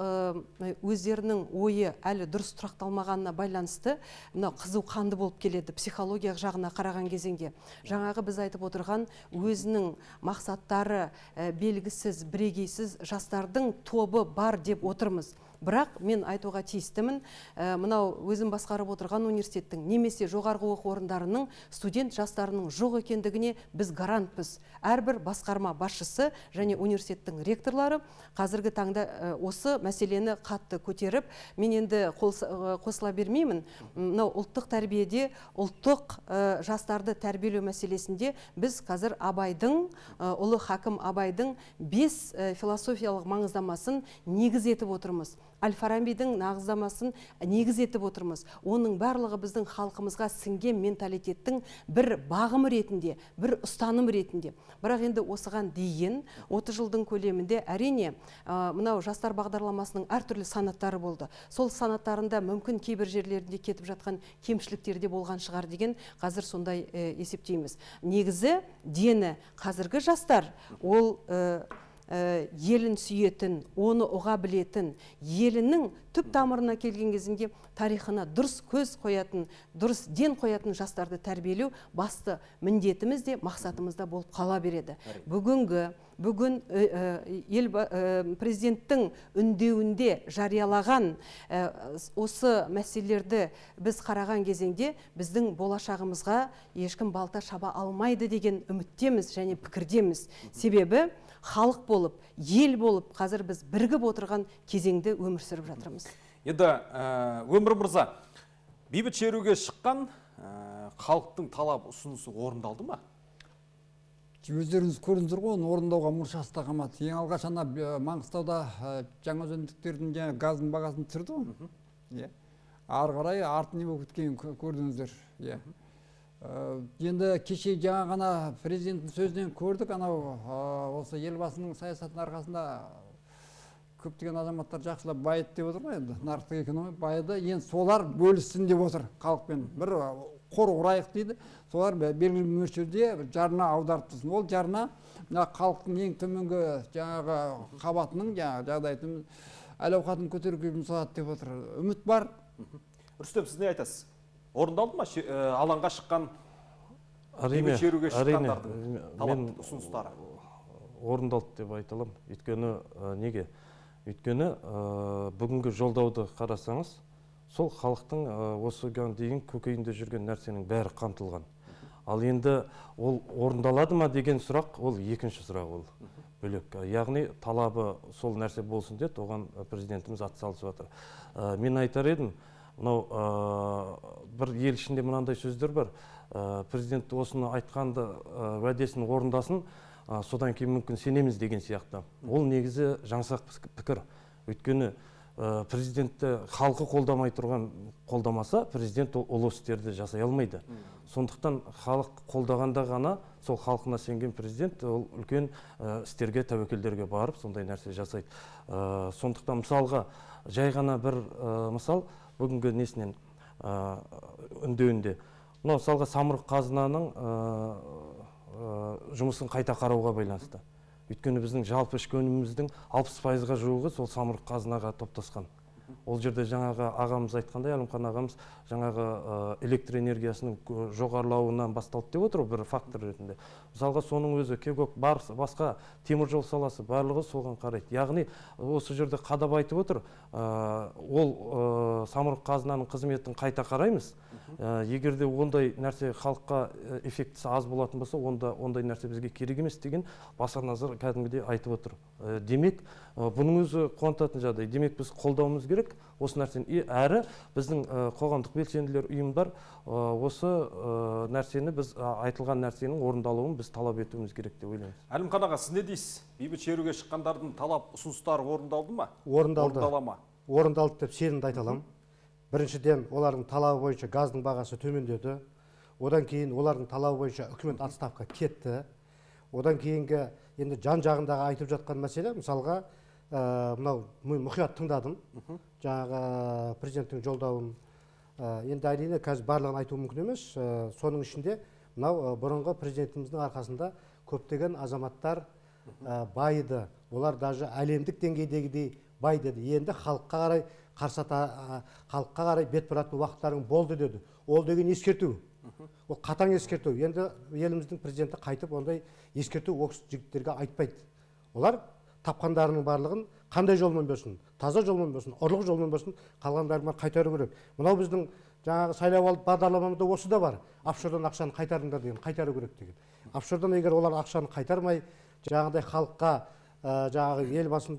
өздерінің ойы әлі дұрыс тұрақталмағанына байланысты мына қызу қанды болып келеді психология жағына қараған кезеңде. Жаңағы біз айтып отырған өзінің мақсаттары белгісіз, бірегейсіз жастардың тобы бар деп отырмыз. Бірақ мен айтуға тиістімін, мынау өзім басқарып отырған университеттің немесе жоғарғы оқу орындарының студент жастарының жоқ екендігіне біз гарантпыз. Әрбір басқарма басшысы және университеттің ректорлары қазіргі таңда осы мәселені қатты көтеріп, мен енді қосыла бермеймін. Мынау ұлттық тәрбиеде, ұлттық жастарды тәрбиелеу мәселесінде біз қазір Абайдың, ұлы хакім Абайдың 5 философиялық маңыздамасын негіз етіп отырмыз. Әл-Фарабидің нағыздамасын негіз етіп отырмыз. Оның барлығы біздің халқымызға сіңген менталитеттің бір бағымы ретінде, бір ұстаным ретінде. Бірақ енді осыған дейін 30 жылдың көлемінде әрине мынау жастар бағдарламасының әртүрлі санаттары болды. Сол санаттарында мүмкін кейбір жерлерінде кетіп жатқан кемшіліктерде болған шығар деген қазір сондай есептейміз. Негізі дені қазіргі жастар ол елін сүйетін, оны ұға білетін, елінің түп тамырына келген кезінде тарихына дұрыс көз қоятын, дұрыс ден қоятын жастарды тәрбиелеу басты міндетіміз де мақсатымыз да болып қала береді. Бүгін президенттің үндеуінде жариялаған осы мәселелерді біз қараған кезеңде біздің болашағымызға ешкім балта шаба алмайды деген үміттеміз және пікірдеміз. Себебі халық болып, ел болып, қазір біз бірігіп отырған кезеңде өмір сүріп жатырмыз. Енді Өмір мырза, бейбіт шеруге шыққан халықтың талап ұсынысы орындалды ма? Өздеріңіз көрдіңіздер ғой, оны орындауға мұршасы да қалмады. Ең алғаш ана Маңғыстауда жаңаөзендіктердің газдың бағасын түсірді ғой. Ары қарай арты не болып кеткенін көрдіңіздер. Енді кеше жаңа ғана президенттің сөзінен көрдік, анау осы елбасының саясатының арқасында көптеген азаматтар жақсылап байыды деп отыр ғой, енді нарықтық экономия байыды, енді солар бөліссін деп отыр халықпен. Бір қор құрайық дейді, солар белгілі мөлшерде жарна аударып тұрсын. Ол жарна халықтың ең төменгі жаңағы қабатының жағдайын әл-ауқатын көтеруге жұмсалады деп отыр. Үміт бар. Рүстем, сіз не айтасыз? Орындалды ма алаңға шыққан, бейбіт шеруге шыққандардың талап ұсыныстары? Орындалды деп айталам. Өйткені неге? Өйткені бүгінгі жолдауды қарасаңыз, сол халықтың осыған дейін көкейінде жүрген нәрсенің бәрі қамтылған. Ал енді ол орындалады ма деген сұрақ, ол екінші сұрақ, ол бөлек. Яғни талабы сол нәрсе болсын деді, оған президентіміз атсалысып жатыр. Мен айтар едім, мынау бір ел ішінде мынандай сөздер бар. Президент осыны айтқанды уәдесін орындасын, содан кейін мүмкін сенеміз деген сияқты. Ол негізі жаңсақ пікір. Өйткені президентті халқы қолдамаса, президент ұлы істерді жасай алмайды. Сондықтан халық қолдағанда ғана сол халқына сенген президент ол үлкен істерге, тәуекелдерге барып, сондай нәрсе жасайды. Сондықтан мысалға жай ғана бір мысал бүгінгі несінен үндеуінде. Мысалға самұрық қазынаның жұмысын қайта қарауға байланысты. Өйткені біздің жалпы ішкі өніміміздің 60%-ға жуығы сол самұрық қазынаға топтасқан. Ол жерде жаңағы ағамыз айтқандай, Әлімхан ағамыз жаңағы электр энергиясының жоғарылауынан басталды деп отыр, бір фактор ретінде. Мысалға соның өзі кегок басқа теміржол саласы барлығы соған қарайды. Яғни осы жерде қадап айтып отыр, ол самұрық қазынаның қызметін қайта қараймыз. Егерде ондай нәрсе халыққа эффектісі аз болатын болса, ондай нәрсе бізге керек емес деген баса назар кәдімгідей айтып отыр. Демек, бұның өзі қуантатын жағдай. Демек, біз қолдауымыз керек осы нәрсені. Әрі біздің қоғамдық белсенділер ұйымдар осы нәрсені, біз айтылған нәрсенің орындалуын біз талап етуіміз керек деп ойлаймыз. Әлімхан аға, сіз не дейсіз? Бейбіт шеруге шыққандардың талап ұсыныстары орындалды ма? Орындалды. Орындала ма? Орындалды деп сенімді айта аламын. Біріншіден, олардың талабы бойынша газдың бағасы төмендеді. Одан кейін олардың талабы бойынша үкімет отставка кетті. Одан кейінгі енді жан-жағындағы айтып жатқан мәселе, мысалға, мынау мұқият тыңдадым. Жаңағы президенттің жолдауын. Енді әрине қазір барлығын айту мүмкін емес. Соның ішінде мынау бұрынғы президентіміздің арқасында көптеген азаматтар байыды. Олар даже әлемдік деңгейдегідей бай деді. Енді халыққа қарай бет бұратын уақыттарың болды деді. Ол деген ескерту. Ол қатаң ескерту. Енді еліміздің президенті қайтып ондай ескерту осы жігіттерге айтпайды. Олар тапқандарының барлығын қандай жолмен болсын, таза жолмен болсын, ұрлық жолмен болсын, қалғандарын қайтару керек. Мынау біздің жаңағы сайлауалды бағдарламамызда осы да бар. Офшордан ақшаны қайтарыңдар деген, қайтару керек деген. Офшордан егер олар ақшаны қайтармай, жаңағыдай халыққа жаңағы елбасының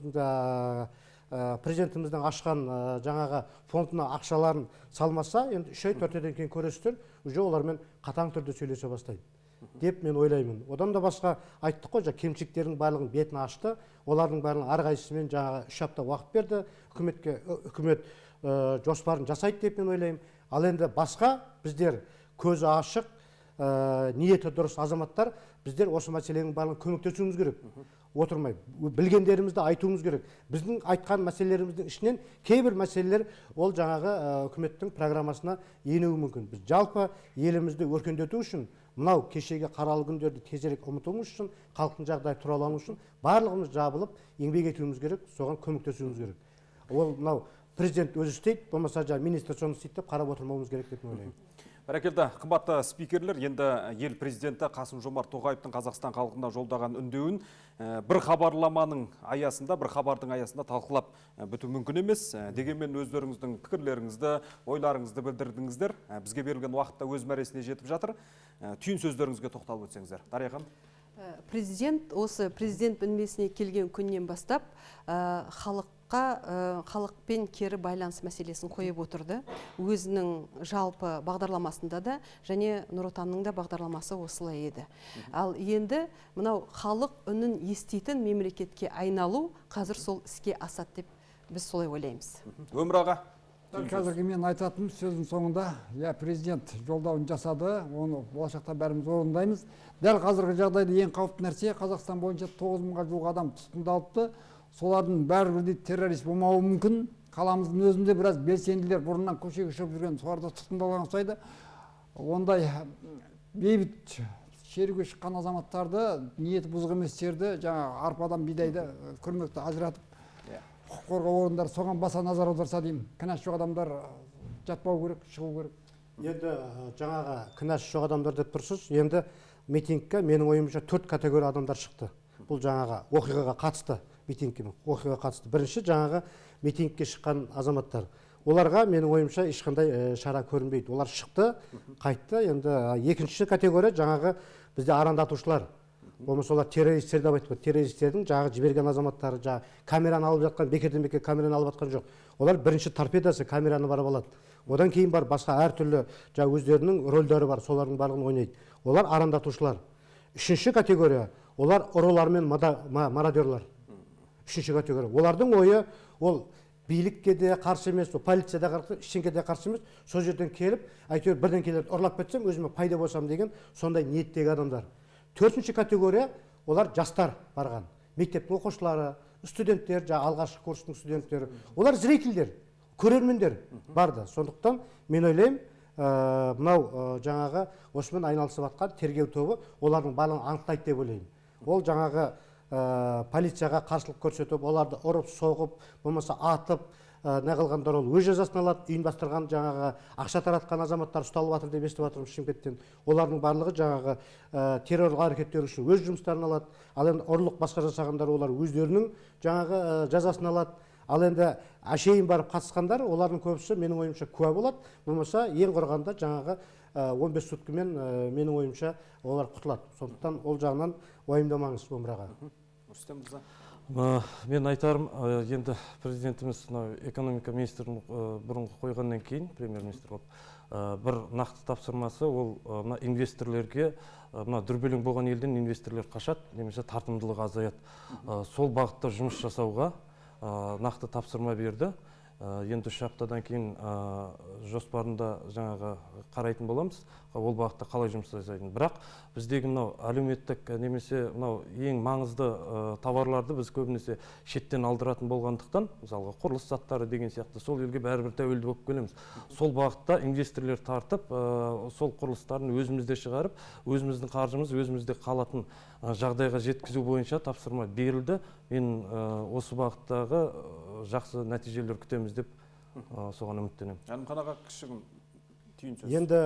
президентіміздің ашқан жаңағы фондына ақшаларын салмаса, енді 3 ай 4 айдан кейін көресіздер, уже олармен қатаң түрде сөйлесе бастайды деп мен ойлаймын. Одан да басқа айттық қой, кемшіліктердің барлығын бетін ашты. Олардың барлығын әрқайсысымен жаңағы 3 апта уақыт берді. Үкімет жоспарын жасайды деп мен ойлаймын. Ал енді басқа біздер көзі ашық, ниеті дұрыс азаматтар, біздер осы мәселенің барлығын көмектесуіміз керек. Отырмай, білгендерімізді айтуымыз керек. Біздің айтқан мәселелеріміздің ішінен кейбір мәселелер ол жаңағы үкіметтің программасына енуі мүмкін. Біз жалпы елімізді өркендету үшін, мынау кешегі қаралы күндерді тезірек ұмытуымыз үшін, халықтың жағдайы туралану үшін барлығымыз жабылып, еңбек етуіміз керек, соған көмектесуіміз керек. Ол мынау президент өзі істейді, болмаса министр соны істейді деп қарап отырмауымыз керек деп ойлаймын. Бәрекелді, қымбатты спикерлер, енді ел президенті Қасым-Жомарт Тоқаевтың Қазақстан халқына жолдаған үндеуін бір хабарламаның аясында, бір хабардың аясында талқылап біту мүмкін емес. Дегенмен өздеріңіздің пікірлеріңізді, ойларыңызды білдірдіңіздер. Бізге берілген уақытта өз мәресіне жетіп жатыр. Түйін сөздеріңізге тоқталып өтсеңіздер. Дария ханым. Президент мінбесіне келген күннен бастап халықпен кері байланыс мәселесін қойып отырды. Өзінің жалпы бағдарламасында да, және Нұр Отанның да бағдарламасы осылай еді. Ал енді мынау халық үнін еститін мемлекетке айналу қазір сол іске асады деп біз солай ойлаймыз. Өмір аға. Қазіргі мен айтатыным сөздің соңында, президент жолдауын жасады, оны болашақта бәріміз орындаймыз. Дәл қазіргі жағдайда ең қауіпті нәрсе, Қазақстан бойынша 9 мыңға жуық адам тұтқындалыпты. Солардың бәрі террорист болмауы мүмкін. Қаламыздың өзінде біраз белсенділер бұрыннан көшеге шығып жүрген, соларды тұтқындалған ұқсайды. Ондай бейбіт шеруге шыққан азаматтарды, ниеті бұзық еместерді, жаңа арпадан бидайды күрмекті ажыратып, құқық қорғау орындары соған баса назар аударса деймін. Кінәсі жоқ адамдар жатпау керек, шығу керек. Енді жаңағы кінәсі жоқ адамдар деп тұрсыз. Енді митингке менің ойымша 4 категория адамдар шықты. Бұл жаңағы оқиғаға қатысты, митингке оқиғаға қатысты. Бірінші жаңағы митингке шыққан азаматтар. оларға менің ойымша ешқандай шара көрінбейді. Олар шықты, қайтты. Енді екінші категория жаңағы бізде арандатушылар. Болмаса олар террористер деп айтып, террористердің жаңағы жіберген азаматтары, жаңағы камераны алып жатқан, бекерден бекер камераны алып жатқан жоқ. Олар бірінші торпедасы камераны барып алады. Одан кейін бар басқа әртүрлі жаңағы өздерінің рөлдері бар, солардың барлығын ойнайды. Олар арандатушылар. Үшінші категория олар ұрылар мен мародерлар. Үшінші категория. Олардың ойы ол билікке де қарсы емес, полиция да қарсы, ештеңеге де қарсы емес. Сол жерден келіп, әйтеуір бірден келіп ұрлап кетсем, өзіме пайда болсам деген сондай ниеттегі адамдар. Төртінші категория олар жастар барған. Мектептің оқушылары, студенттер, алғашқы курстың студенттері. Олар зрительдер, көрермендер барды. Сондықтан мен ойлаймын, мынау жаңағы осымен айналысып жатқан тергеу тобы олардың барлығын анықтайды деп ойлаймын. Ол жаңағы полицияға қарсылық көрсетіп, оларды ұрып, соғып, болмаса атып, не қылғандар ол өз жазасын алады. Ұйымдастырған жаңағы ақша таратқан азаматтар ұсталып жатыр деп естіп жатырмыз Шымкенттен. Олардың барлығы жаңағы террорлық әрекеттер үшін өз жұмыстарын алады. Ал енді ұрлық басқа жасағандар олар өздерінің жаңағы жазасын алады. Ал енді әшейін барып қатысқандар, олардың көбісі менің ойымша куә болады. Болмаса ең құрғанда жаңағы 15 суткімен менің ойымша олар құтылады. Сондықтан ол жағынан уайымдамаңыз Омыраға. Рүстем мырза. Мен айтарым, енді президентіміз экономика министрін бұрынғы қойғаннан кейін, премьер-министр болып, бір нақты тапсырмасы ол инвесторлерге, дүрбелең болған елден инвесторлер қашады, немесе тартымдылығы азаяды. Сол бағытта жұмыс жасауға нақты тапсырма берді. Енді 3 аптадан кейін жоспарында жаңағы қарайтын боламыз, ол бағытта қалай жұмыс жасайтын. Бірақ біздегі мынау әлеуметтік немесе мынау ең маңызды товарларды біз көбінесе шеттен алдыратын болғандықтан, мысалға құрылыс заттары деген сияқты, сол елге бәрібір тәуелді болып келеміз. Сол бағытта инвесторлер тартып, сол құрылыстарын өзімізде шығарып, өзіміздің қаржымыз өзімізде қалатын жағдайға жеткізу бойынша тапсырма берілді. Мен осы бағыттағы жақсы нәтижелер күтеміз деп соған үміттенемін. Әлімханаға кішігім түйін сөз. Енді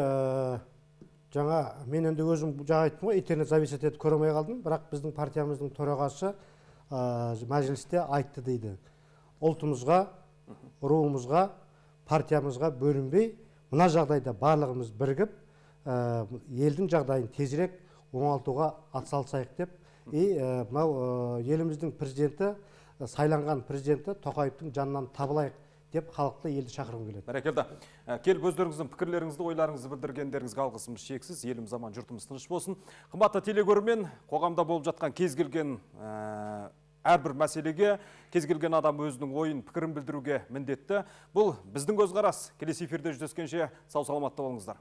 жаңа мен енді өзім жаңа айттым ғой, интернет зависит етіп көре алмай қалдым, бірақ біздің партиямыздың төрағасы мәжілісте айтты дейді. Ұлтымызға, руымызға, партиямызға бөлінбей, мына жағдайда барлығымыз бірігіп, елдің жағдайын тезірек оңалтуға атсалысайық деп, мынау еліміздің президенті, сайланған президенті Тоқаевтың жанынан табылайық деп халықты елді шақырғым келеді. Бәрекелді. Келіп өздеріңіздің пікірлеріңізді, ойларыңызды білдіргендеріңізге алғысымыз шексіз. Еліміз аман, жұртымыз тыныш болсын. Қымбатты телекөрермен, қоғамда болып жатқан кез келген әрбір мәселеге, кез келген адам өзінің ойын, пікірін білдіруге міндетті. Бұл біздің көзқарас. Келесі эфирде жүздескенше сау саламатта болыңыздар.